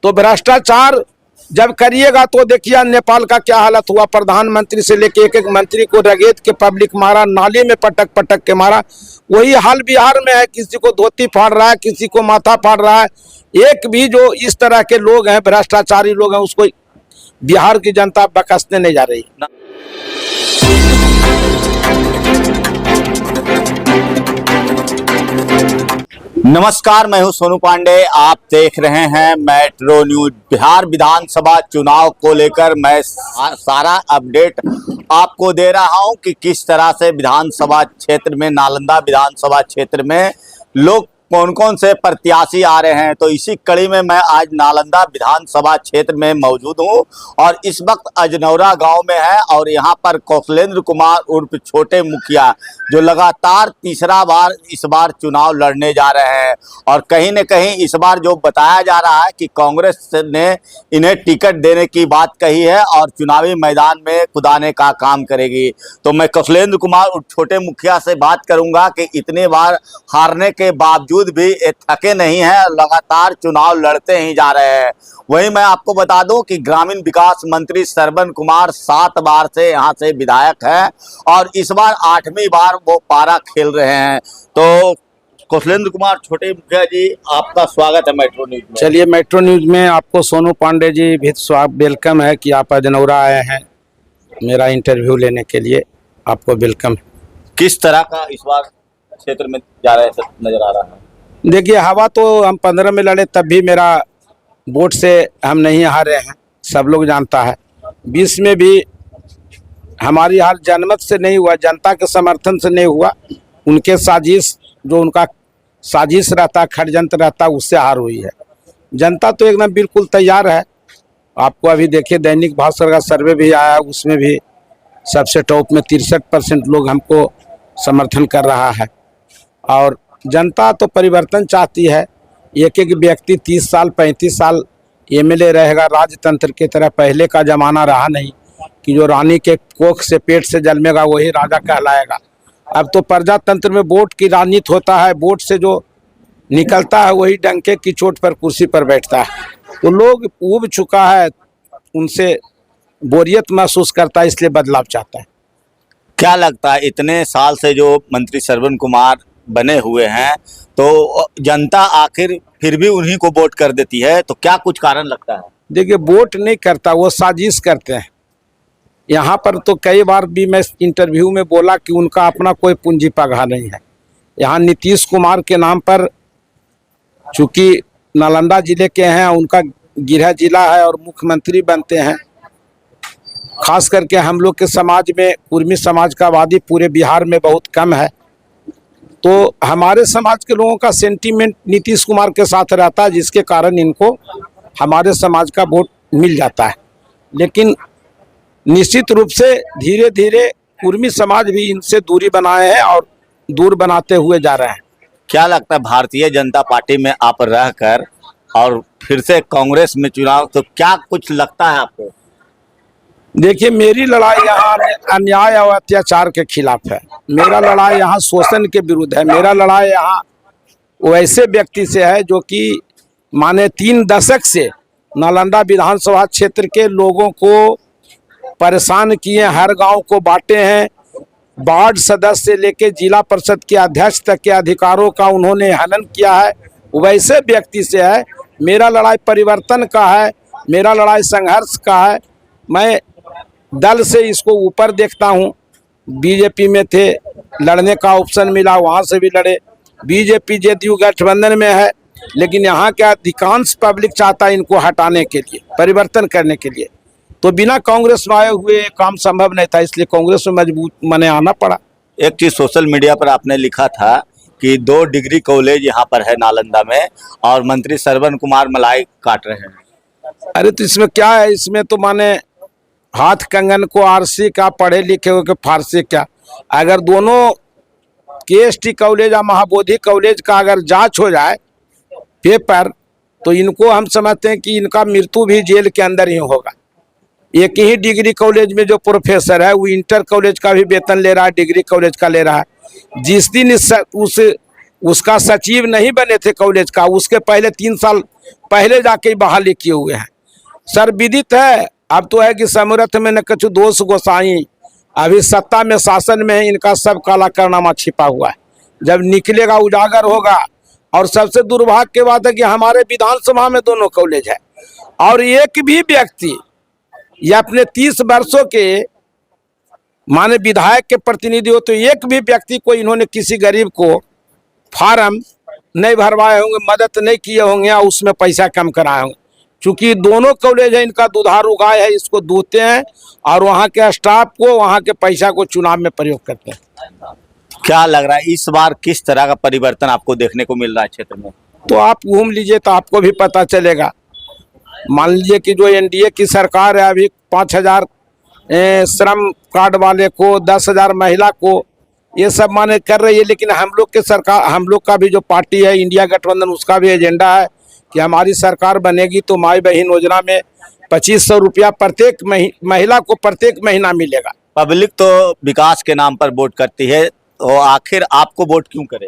तो भ्रष्टाचार जब करिएगा तो देखिए नेपाल का क्या हालत हुआ। प्रधानमंत्री से लेके एक एक मंत्री को रगेद के पब्लिक मारा, नाली में पटक पटक के मारा। वही हाल बिहार में है, किसी को धोती फाड़ रहा है, किसी को माथा फाड़ रहा है। एक भी जो इस तरह के लोग हैं, भ्रष्टाचारी लोग हैं, उसको बिहार की जनता बख्शने नहीं जा रही। नमस्कार, मैं हूं सोनू पांडे। आप देख रहे हैं मेट्रो न्यूज। बिहार विधानसभा चुनाव को लेकर मैं सारा अपडेट आपको दे रहा हूं कि किस तरह से विधानसभा क्षेत्र में, नालंदा विधानसभा क्षेत्र में लोग कौन कौन से प्रत्याशी आ रहे हैं। तो इसी कड़ी में मैं आज नालंदा विधानसभा क्षेत्र में मौजूद हूं और इस वक्त अजनौरा गांव में है और यहां पर कौशलेंद्र कुमार उर्फ छोटे मुखिया जो लगातार तीसरा बार इस बार चुनाव लड़ने जा रहे हैं और कहीं न कहीं इस बार जो बताया जा रहा है कि कांग्रेस ने इन्हें टिकट देने की बात कही है और चुनावी मैदान में कुदाने का काम करेगी। तो मैं कौशलेंद्र कुमार उर्फ छोटे मुखिया से बात करूंगा कि इतने बार हारने के बावजूद भी ये थके नहीं हैं, लगातार चुनाव लड़ते ही जा रहे हैं। वहीं मैं आपको बता दूं कि ग्रामीण विकास मंत्री श्रवण कुमार 7 बार से यहां से विधायक है और इस बार 8वीं बार वो पारा खेल रहे हैं। तो कौशलेंद्र कुमार छोटे मुखिया जी, आपका स्वागत है मेट्रो न्यूज में। चलिए, मेट्रो न्यूज में आपको सोनू पांडे जी भी वेलकम है कि आप अजनौरा आए हैं मेरा इंटरव्यू लेने के लिए। आपको वेलकम। किस तरह का इस बार क्षेत्र में जा रहे नजर आ रहा है? देखिए, हवा तो हम 15 में लड़े तब भी मेरा वोट से हम नहीं हारे हैं, सब लोग जानता है। 20 में भी हमारी हार जनमत से नहीं हुआ, जनता के समर्थन से नहीं हुआ। उनके साजिश, जो उनका साजिश रहता, षड्यंत्र रहता, उससे हार हुई है। जनता तो एकदम बिल्कुल तैयार है। आपको अभी देखिए, दैनिक भास्कर का सर्वे भी आया, उसमें भी सबसे टॉप में 63% लोग हमको समर्थन कर रहा है। और जनता तो परिवर्तन चाहती है। एक एक व्यक्ति 30 साल 35 साल एमएलए रहेगा, राजतंत्र की तरह पहले का जमाना रहा नहीं कि जो रानी के कोख से पेट से जन्मेगा वही राजा कहलाएगा। अब तो प्रजातंत्र में वोट की राजनीति होता है, वोट से जो निकलता है वही डंके की चोट पर कुर्सी पर बैठता है। तो लोग ऊब चुका है, उनसे बोरियत महसूस करता है, इसलिए बदलाव चाहता है। क्या लगता है, इतने साल से जो मंत्री श्रवण कुमार बने हुए हैं तो जनता आखिर फिर भी उन्हीं को वोट कर देती है, तो क्या कुछ कारण लगता है? देखिए, वोट नहीं करता, वो साजिश करते हैं। यहाँ पर तो कई बार भी मैं इंटरव्यू में बोला कि उनका अपना कोई पूंजी पगहा नहीं है। यहाँ नीतीश कुमार के नाम पर, चूंकि नालंदा जिले के हैं, उनका गृह जिला है और मुख्यमंत्री बनते हैं। खास करके हम लोग के समाज में, कुर्मी समाज का आबादी पूरे बिहार में बहुत कम है, तो हमारे समाज के लोगों का सेंटीमेंट नीतीश कुमार के साथ रहता है, जिसके कारण इनको हमारे समाज का वोट मिल जाता है। लेकिन निश्चित रूप से धीरे धीरे कुर्मी समाज भी इनसे दूरी बनाए हैं और दूर बनाते हुए जा रहे हैं। क्या लगता है, भारतीय जनता पार्टी में आप रहकर और फिर से कांग्रेस में चुनाव, तो क्या कुछ लगता है आपको? देखिए, मेरी लड़ाई यहाँ अन्याय और अत्याचार के खिलाफ है। मेरा लड़ाई यहाँ शोषण के विरुद्ध है। मेरा लड़ाई यहाँ वैसे व्यक्ति से है जो कि माने 3 दशक से नालंदा विधानसभा क्षेत्र के लोगों को परेशान किए, हर गांव को बांटे हैं। वार्ड सदस्य से लेके जिला परिषद के अध्यक्ष तक के अधिकारों का उन्होंने हनन किया है। वैसे व्यक्ति से है। मेरा लड़ाई परिवर्तन का है, मेरा लड़ाई संघर्ष का है। मैं दल से इसको ऊपर देखता हूँ। बीजेपी में थे, लड़ने का ऑप्शन मिला, वहाँ से भी लड़े। बीजेपी जेडीयू गठबंधन में है, लेकिन यहाँ के अधिकांश पब्लिक चाहता है इनको हटाने के लिए, परिवर्तन करने के लिए। तो बिना कांग्रेस में आए हुए काम संभव नहीं था, इसलिए कांग्रेस में मजबूत मने आना पड़ा। एक चीज सोशल मीडिया पर आपने लिखा था कि 2 डिग्री कॉलेज यहाँ पर है नालंदा में और मंत्री श्रवण कुमार मलाई काट रहे हैं। अरे तो इसमें क्या है? इसमें तो माने हाथ कंगन को आरसी का, पढ़े लिखे हो के फारसी क्या। अगर दोनों केएसटी कॉलेज या महाबोधि कॉलेज का अगर जांच हो जाए पेपर, तो इनको हम समझते हैं कि इनका मृत्यु भी जेल के अंदर ही होगा। एक ही डिग्री कॉलेज में जो प्रोफेसर है वो इंटर कॉलेज का भी वेतन ले रहा है, डिग्री कॉलेज का ले रहा है। जिस दिन उसका सचिव नहीं बने थे कॉलेज का, उसके पहले 3 साल पहले जाके ही बहाली किए हुए हैं। सर विदित है, अब तो है कि समर्थ में न कछु दोष गोसाई, अभी सत्ता में शासन में है, इनका सब काला कारनामा छिपा हुआ है। जब निकलेगा उजागर होगा। और सबसे दुर्भाग्य की बात है कि हमारे विधानसभा में दोनों कॉलेज है और एक भी व्यक्ति ये अपने 30 वर्षों के माने विधायक के प्रतिनिधि हो तो एक भी व्यक्ति को इन्होंने किसी गरीब को फार्म नहीं भरवाए होंगे, मदद नहीं किए होंगे या उसमें पैसा कम कराए होंगे। चूंकि दोनों कॉलेज है, इनका दुधारू गाय है, इसको दूहते हैं और वहाँ के स्टाफ को वहाँ के पैसा को चुनाव में प्रयोग करते हैं। क्या लग रहा है इस बार किस तरह का परिवर्तन आपको देखने को मिल रहा है क्षेत्र में? तो आप घूम लीजिए तो आपको भी पता चलेगा। मान लीजिए कि जो एनडीए की सरकार है अभी 5,000 श्रम कार्ड वाले को, 10,000 महिला को, ये सब माने कर रही है। लेकिन हम लोग के सरकार, हम लोग का भी जो पार्टी है इंडिया गठबंधन, उसका भी एजेंडा है कि हमारी सरकार बनेगी तो माई बहन योजना में 2500 रुपया प्रत्येक महिला को प्रत्येक महीना मिलेगा। पब्लिक तो विकास के नाम पर वोट करती है, तो आखिर आपको वोट क्यों करे?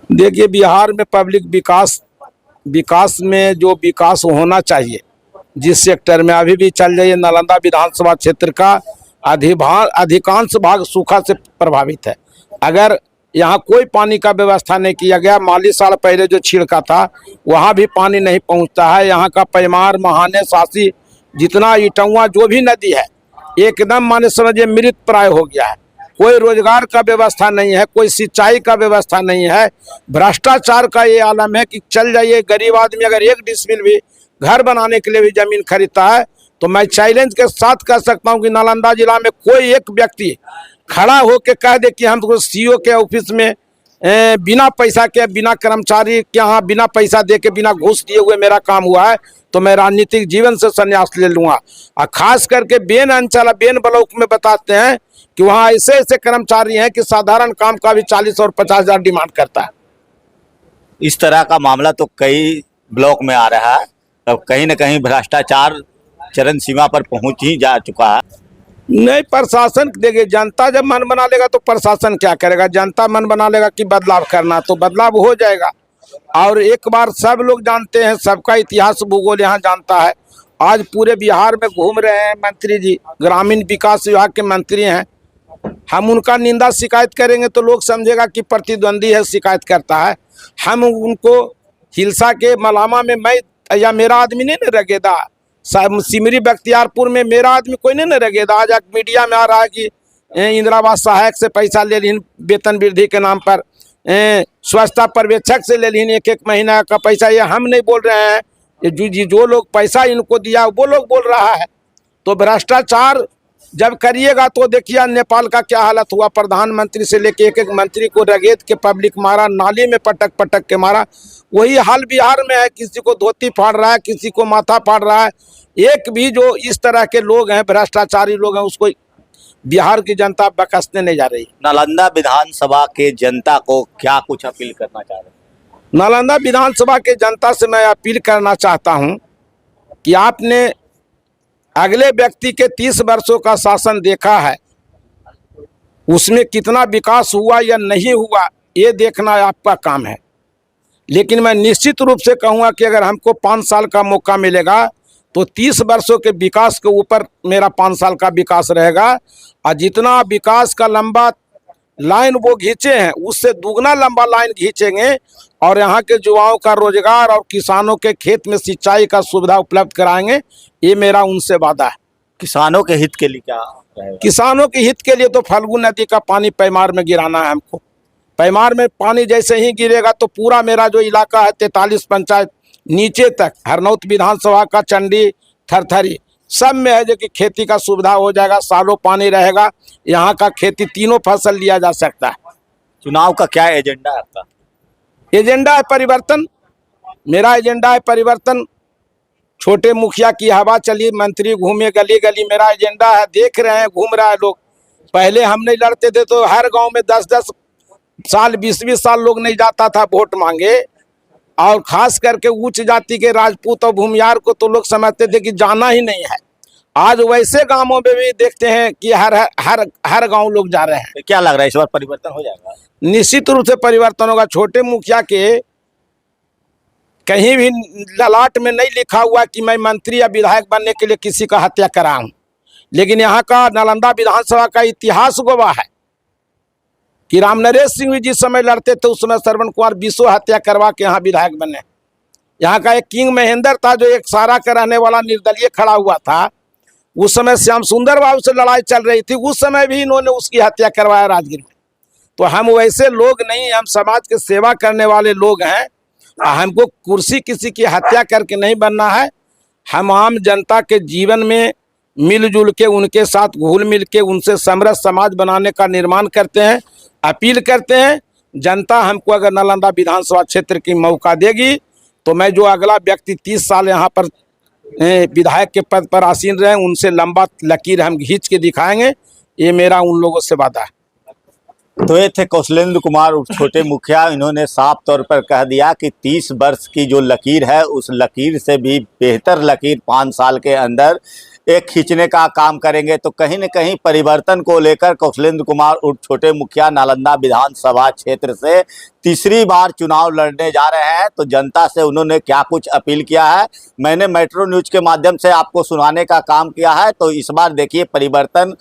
देखिए बिहार में पब्लिक विकास में जो विकास होना चाहिए जिस सेक्टर में, अभी भी चल जाइए नालंदा विधानसभा क्षेत्र का अधिकांश भाग सूखा से प्रभावित है। अगर यहाँ कोई पानी का व्यवस्था नहीं किया गया, माली साल पहले जो छिड़का था वहाँ भी पानी नहीं पहुँचता है। यहाँ का पैमार, महाने, सासी, जितना इटौआ जो भी नदी है एकदम माने समझिए मृत प्राय हो गया है। कोई रोजगार का व्यवस्था नहीं है, कोई सिंचाई का व्यवस्था नहीं है। भ्रष्टाचार का ये आलम है कि चल जाइए, गरीब आदमी अगर 1 डिसमिल भी घर बनाने के लिए भी जमीन खरीदता है तो मैं चैलेंज के साथ कह सकता हूं कि नालंदा जिला में कोई एक व्यक्ति खड़ा होकर कह दे कि हम सीओ के ऑफिस में बिना पैसा के, बिना कर्मचारी के यहाँ बिना पैसा दे के, बिना घूस दिए हुए मेरा काम हुआ है तो मैं राजनीतिक जीवन से संन्यास ले लूंगा। और खास करके बेन अंचल, बेन ब्लॉक में बताते हैं कि वहाँ ऐसे ऐसे कर्मचारी हैं कि साधारण काम का भी 40 और 50,000 डिमांड करता है। इस तरह का मामला तो कई ब्लॉक में आ रहा है, तब कहीं न कहीं भ्रष्टाचार चरम सीमा पर पहुंच ही जा चुका है। नहीं, प्रशासन देखिए, जनता जब मन बना लेगा तो प्रशासन क्या करेगा? जनता मन बना लेगा कि बदलाव करना, तो बदलाव हो जाएगा। और एक बार सब लोग जानते हैं, सबका इतिहास भूगोल यहाँ जानता है। आज पूरे बिहार में घूम रहे हैं मंत्री जी, ग्रामीण विकास विभाग के मंत्री हैं। हम उनका निंदा शिकायत करेंगे तो लोग समझेगा कि प्रतिद्वंदी है, शिकायत करता है। हम उनको हिलसा के मलामा में मैं या मेरा आदमी नहीं न रगेदा, सिमरी बख्तियारपुर में मेरा आदमी कोई नहीं न रगेदा। आज मीडिया में आ रहा है कि इंदिरा आवास सहायक से पैसा ले लीन वेतन वृद्धि के नाम पर, स्वच्छता पर्यवेक्षक से ले लीन 1-1 महीना का पैसा। ये हम नहीं बोल रहे हैं, जो लोग पैसा इनको दिया वो लोग बोल रहा है। तो भ्रष्टाचार जब करिएगा तो देखिए नेपाल का क्या हालत हुआ। प्रधानमंत्री से लेके एक मंत्री को रगेद के पब्लिक मारा, नाली में पटक पटक के मारा। वही हाल बिहार में है, किसी को धोती फाड़ रहा है, किसी को माथा फाड़ रहा है। एक भी जो इस तरह के लोग हैं, भ्रष्टाचारी लोग हैं, उसको बिहार की जनता बख्शने नहीं जा रही। नालंदा विधानसभा के जनता को क्या कुछ अपील करना चाह रहे हैं? नालंदा विधानसभा के जनता से मैं अपील करना चाहता हूं कि आपने अगले व्यक्ति के 30 वर्षों का शासन देखा है, उसमें कितना विकास हुआ या नहीं हुआ ये देखना आपका काम है। लेकिन मैं निश्चित रूप से कहूँगा कि अगर हमको 5 साल का मौका मिलेगा तो 30 वर्षों के विकास के ऊपर मेरा 5 साल का विकास रहेगा। और जितना विकास का लंबा लाइन वो खींचे हैं उससे दुगना लंबा लाइन खींचेंगे और यहाँ के युवाओं का रोजगार और किसानों के खेत में सिंचाई का सुविधा उपलब्ध कराएंगे। ये मेरा उनसे वादा है। किसानों के हित के लिए क्या रहेगा? किसानों के हित के लिए तो फल्गु नदी का पानी पैमार में गिराना है हमको। पैमार में पानी जैसे ही गिरेगा तो पूरा मेरा जो इलाका है 43 पंचायत नीचे तक, हरनौत विधानसभा का चंडी, थरथरी, सब में है जो कि खेती का सुविधा हो जाएगा। सालों पानी रहेगा, यहाँ का खेती तीनों फसल लिया जा सकता है। चुनाव का क्या एजेंडा है आपका? एजेंडा है परिवर्तन। मेरा एजेंडा है परिवर्तन। छोटे मुखिया की हवा चली, मंत्री घूमे गली गली, मेरा एजेंडा है। देख रहे हैं, घूम रहा है लोग। पहले हम नहीं लड़ते थे तो हर गांव में 10-10 साल, 20-20 साल लोग नहीं जाता था वोट मांगे। और खास करके उच्च जाति के राजपूत और भूमियार को तो लोग समझते थे कि जाना ही नहीं है। आज वैसे गांवों में भी देखते हैं कि हर गांव लोग जा रहे हैं। तो क्या लग रहा है इस बार परिवर्तन हो जाएगा? निश्चित रूप से परिवर्तन होगा। छोटे मुखिया कहीं भी ललाट में नहीं लिखा हुआ कि मैं मंत्री या विधायक बनने के लिए किसी का हत्या करा हूं। लेकिन यहाँ का नालंदा विधानसभा का इतिहास गवाह है कि रामनरेश सिंह भी जिस समय लड़ते थे उस समय श्रवण कुमार बीसों हत्या करवा के यहाँ विधायक बने। यहाँ का एक किंग महेंद्र था जो एक सारा का रहने वाला निर्दलीय खड़ा हुआ था, उस समय श्याम सुंदर बाबू से लड़ाई चल रही थी, उस समय भी इन्होंने उसकी हत्या करवाया राजगीर में। तो हम वैसे लोग नहीं, हम समाज के सेवा करने वाले लोग हैं। हमको कुर्सी किसी की हत्या करके नहीं बनना है। हम आम जनता के जीवन में मिलजुल के, उनके साथ घुल मिल के, उनसे समृद्ध समाज बनाने का निर्माण करते हैं। अपील करते हैं जनता हमको अगर नालंदा विधानसभा क्षेत्र की मौका देगी तो मैं जो अगला व्यक्ति 30 साल यहाँ पर विधायक के पद पर आसीन रहे उनसे लंबा लकीर हम खींच के दिखाएंगे। ये मेरा उन लोगों से वादा है। तो ये थे कौशलेंद्र कुमार छोटे मुखिया। इन्होंने साफ तौर पर कह दिया कि 30 वर्ष की जो लकीर है उस लकीर से भी बेहतर लकीर 5 साल के अंदर एक खींचने का काम करेंगे। तो कहीं न कहीं परिवर्तन को लेकर कौशलेंद्र कुमार उर्फ छोटे मुखिया नालंदा विधानसभा क्षेत्र से तीसरी बार चुनाव लड़ने जा रहे हैं। तो जनता से उन्होंने क्या कुछ अपील किया है मैंने मेट्रो न्यूज के माध्यम से आपको सुनाने का काम किया है। तो इस बार देखिए परिवर्तन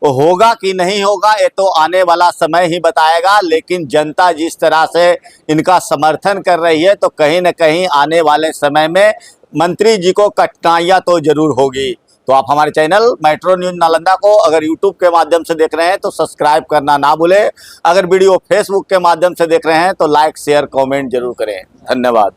होगा कि नहीं होगा ये तो आने वाला समय ही बताएगा। लेकिन जनता जिस तरह से इनका समर्थन कर रही है तो कहीं न कहीं आने वाले समय में मंत्री जी को कठिनाइयाँ तो जरूर होगी। तो आप हमारे चैनल मेट्रो न्यूज नालंदा को अगर यूट्यूब के माध्यम से देख रहे हैं तो सब्सक्राइब करना ना भूलें। अगर वीडियो फेसबुक के माध्यम से देख रहे हैं तो लाइक शेयर कमेंट जरूर करें। धन्यवाद।